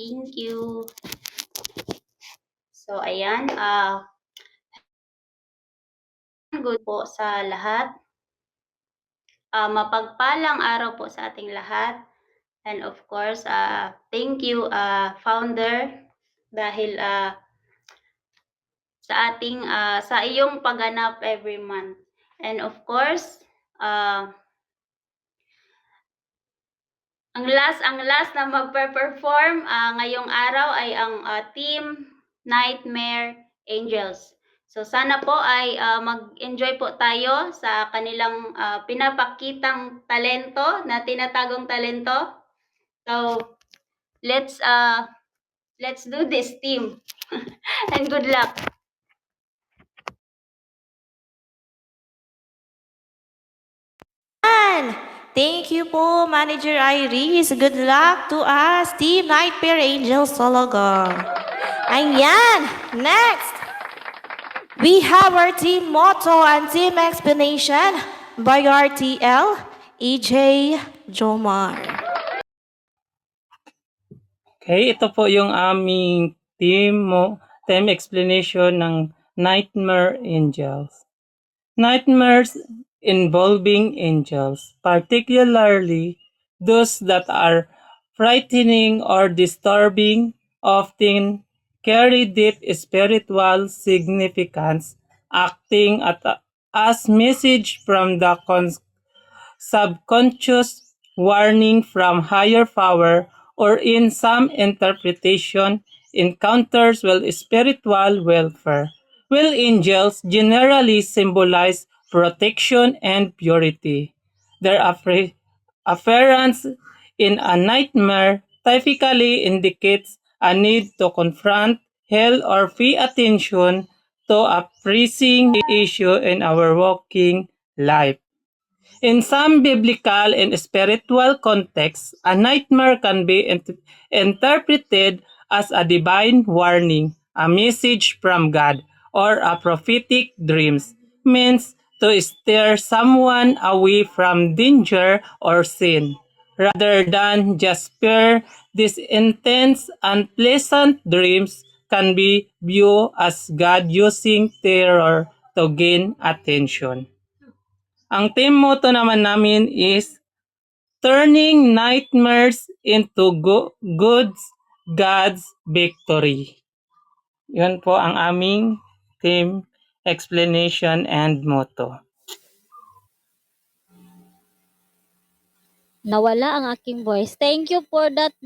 Thank you. So, ayan. Good po sa lahat. Mapagpalang araw po sa ating lahat. And of course, thank you, founder, dahil sa iyong pagganap every month. And of course, ang last na magpe-perform ngayong araw ay ang Team Nightmare Angels. So sana po ay mag-enjoy po tayo sa kanilang pinapakitang talento na tinatagong talento. So let's do this, team. And good luck. Thank you po, Manager Iris. Good luck to us, Team Nightmare Angels Sologon. Ayan, next, we have our team motto and team explanation by RTL, EJ Jomar. Okay, ito po yung aming team explanation ng Nightmare Angels. Nightmares involving angels, particularly those that are frightening or disturbing, often carry deep spiritual significance, acting as message from the subconscious, warning from higher power, or in some interpretation, encounters with spiritual welfare. While angels generally symbolize protection and purity, their appearance in a nightmare typically indicates a need to confront hell or pay attention to a pressing issue in our walking life. In some biblical and spiritual contexts, a nightmare can be interpreted as a divine warning, a message from God, or a prophetic dreams, means to steer someone away from danger or sin. Rather than just fear, these intense, unpleasant dreams can be viewed as God using terror to gain attention. Ang team motto naman namin is turning nightmares into God's victory. Yun po ang aming team explanation and motto. Nawala ang aking voice. Thank you for that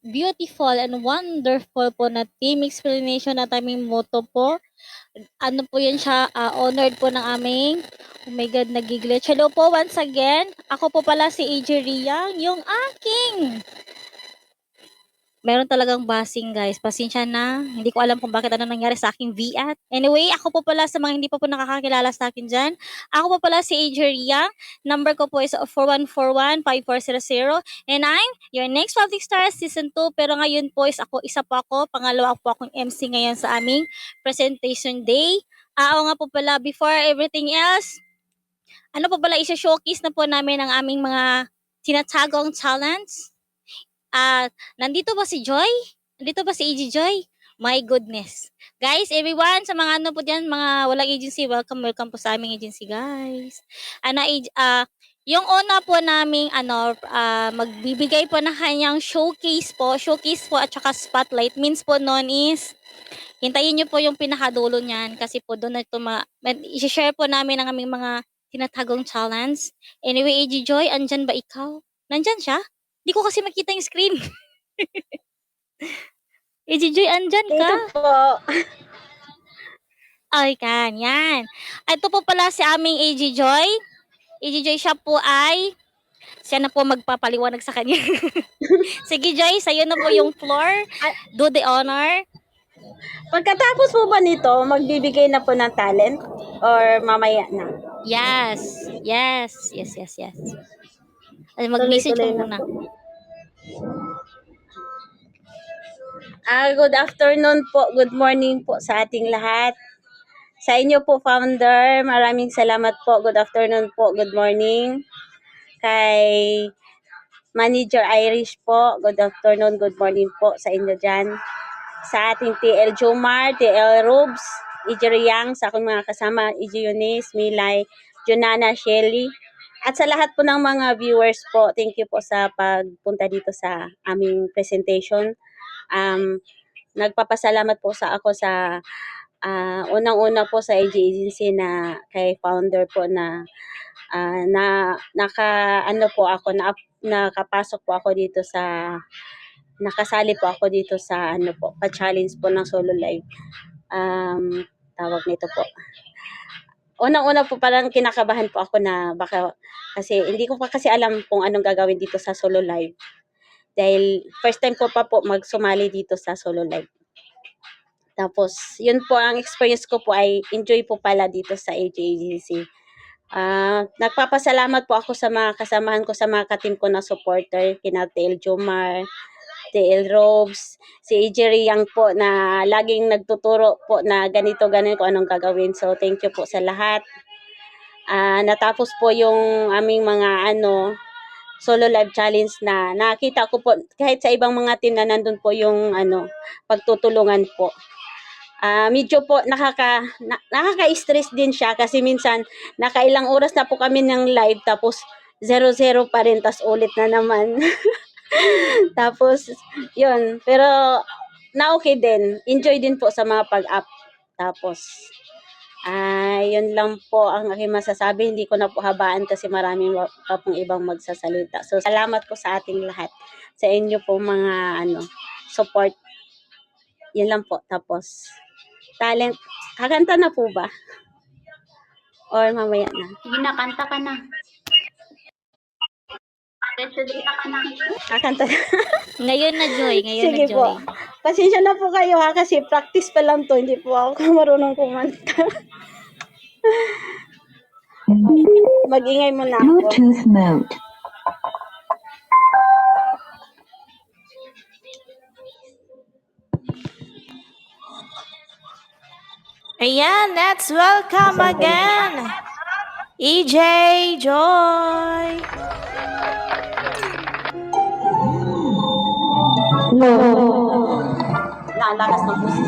beautiful and wonderful po na team explanation at aming motto po. Ano po yan siya, honored po ng aming, oh my God, nag-glitch. Hello po once again. Ako po pala si AJ Riang, yung aking meron talagang basing, guys. Pasensya na. Hindi ko alam kung bakit ano nangyari sa aking VAT. Anyway, ako po pala sa mga hindi pa po nakakakilala sa akin dyan. Ako po pala si AJ Riang. Number ko po is 4141-5400. And I'm your next Public Stars Season 2. Pero ngayon po is isa po ako. Pangalawa po akong MC ngayon sa aming presentation day. Oo nga po pala, before everything else, ano po pala, isa-showcase na po namin ang aming mga tinatagong talents. Nandito ba si Joy? Nandito ba si AG Joy? My goodness. Guys, everyone, sa mga ano po dyan, mga walang agency, welcome po sa aming agency, guys. Yung una po naming, magbibigay po na kanyang showcase po at saka spotlight, means po nun is, hintayin nyo po yung pinakadulo niyan, kasi po doon na ito, i-share po namin ang aming mga tinatagong challenge. Anyway, AG Joy, andyan ba ikaw? Nandyan siya? Hindi ko kasi makita yung screen. AG Joy, andyan ka? Ito po. Ay, yan. Ito po pala si aming AG Joy. AG Joy, siya po ay, siya na po magpapaliwanag sa kanya. Sige Joy, sa'yo na po yung floor. Do the honor. Pagkatapos po ba nito, magbibigay na po ng talent? Or mamaya na? Yes. Mag-message Tuloy-tuloy ko na muna. po. Good afternoon po, good morning po sa ating lahat. Sa inyo po, founder, maraming salamat po. Good afternoon po, good morning. Kay Manager Irish po. Good afternoon, good morning po sa inyo dyan. Sa ating TL Jomar, TL Robes, Ijeriang, sa akong mga kasama, Iji Eunice, Milay, Junana, Shelly, at sa lahat po ng mga viewers po, thank you po sa pagpunta dito sa aming presentation. Nagpapasalamat po ako sa unang-una po sa AG Agency na kay founder po na nakapasok po ako dito sa nakasali po ako dito sa pa-challenge po ng solo live. Tawag nito po. Unang-una po parang kinakabahan po ako na baka kasi hindi ko pa kasi alam kung anong gagawin dito sa solo live. Dahil first time ko pa po magsumali dito sa solo live. Tapos, yun po ang experience ko po ay enjoy po pala dito sa AG Agency. Nagpapasalamat po ako sa mga kasamahan ko, sa mga katim ko na supporter, kina TL Jomar, TL Robes, si Ijeri Yang po na laging nagtuturo po na ganito kung anong gagawin. So, thank you po sa lahat. Natapos po yung aming mga solo live challenge na nakita ko po kahit sa ibang mga team na nandun po yung pagtutulungan po. Medyo po nakaka-stress din siya kasi minsan nakailang oras na po kami ng live tapos 0-0 pa rin tas ulit na naman. Tapos yun, pero na okay din. Enjoy din po sa mga pag-up. Tapos yun lang po ang aking masasabi. Hindi ko na po habaan kasi maraming pa pong ibang magsasalita. So salamat po sa ating lahat. Sa inyo po mga support. Yun lang po. Tapos talent. Kakanta na po ba? Or mamaya na? Sige na, kanta ka na. Kakanta na. Ngayon na, Joy. Ngayon Sige na, Joy. po. Pasensya na po kayo ha kasi practice pa lang to. Hindi po ako marunong kumanta. Mag-ingay muna ako. Bluetooth mode. Ayan, let's welcome again EJ Joy. Nalakas ng puso.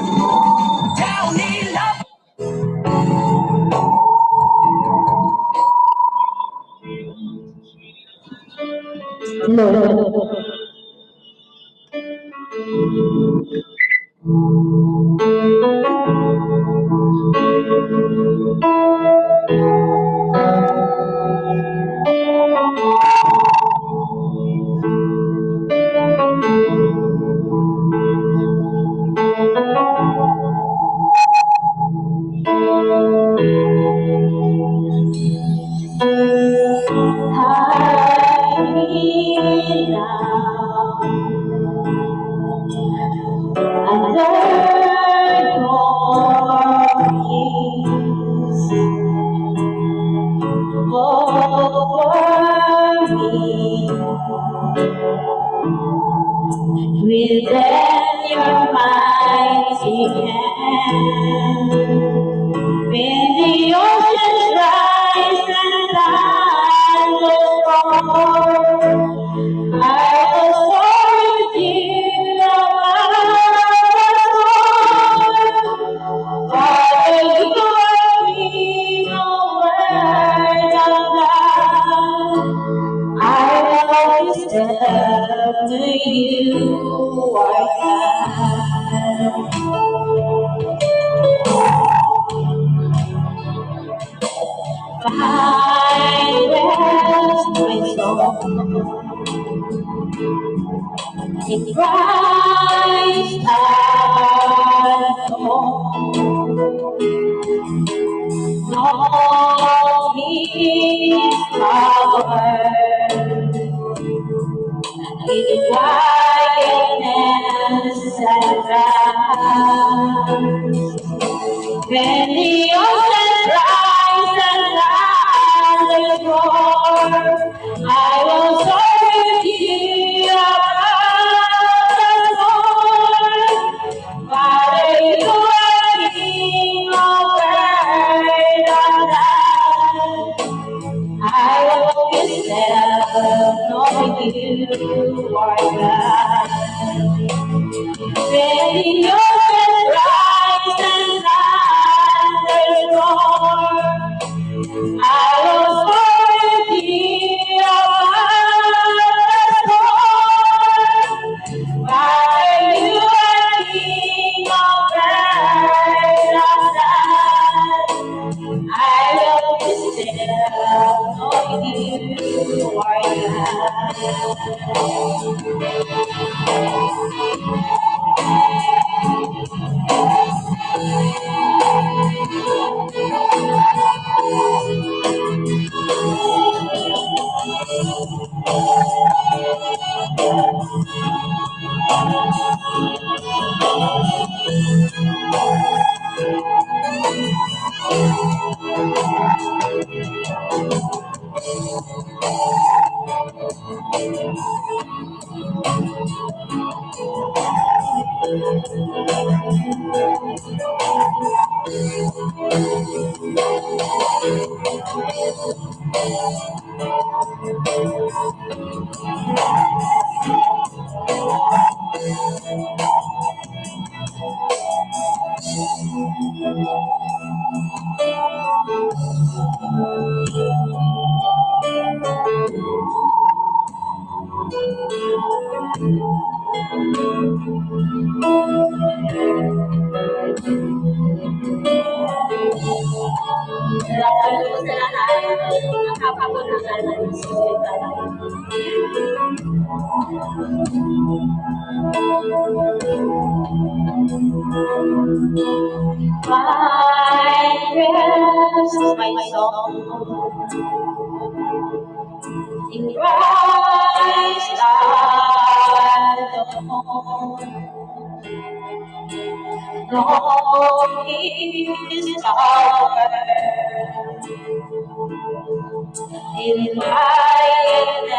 Within your mighty hand, when the oceans rise and thunders roar, I will soar with you above the storm. Father, you are me, no word of love. I will always step to you, are God. Find rest my soul in Christ alone. No His power in quietness and rest. When the oceans rise and thunders roar, I will soar with you above the storm. Father, you are King of earth and land. I will always step knowing you When the ocean rise and thunders roar, I was worthy of the storm. While you are King of paradise, I will be still, knowing you are God. Salamat po sa lahat. Ang kapapagdagan ng Espiritu. My prayers, my song, in Christ alone. Lord, His power in my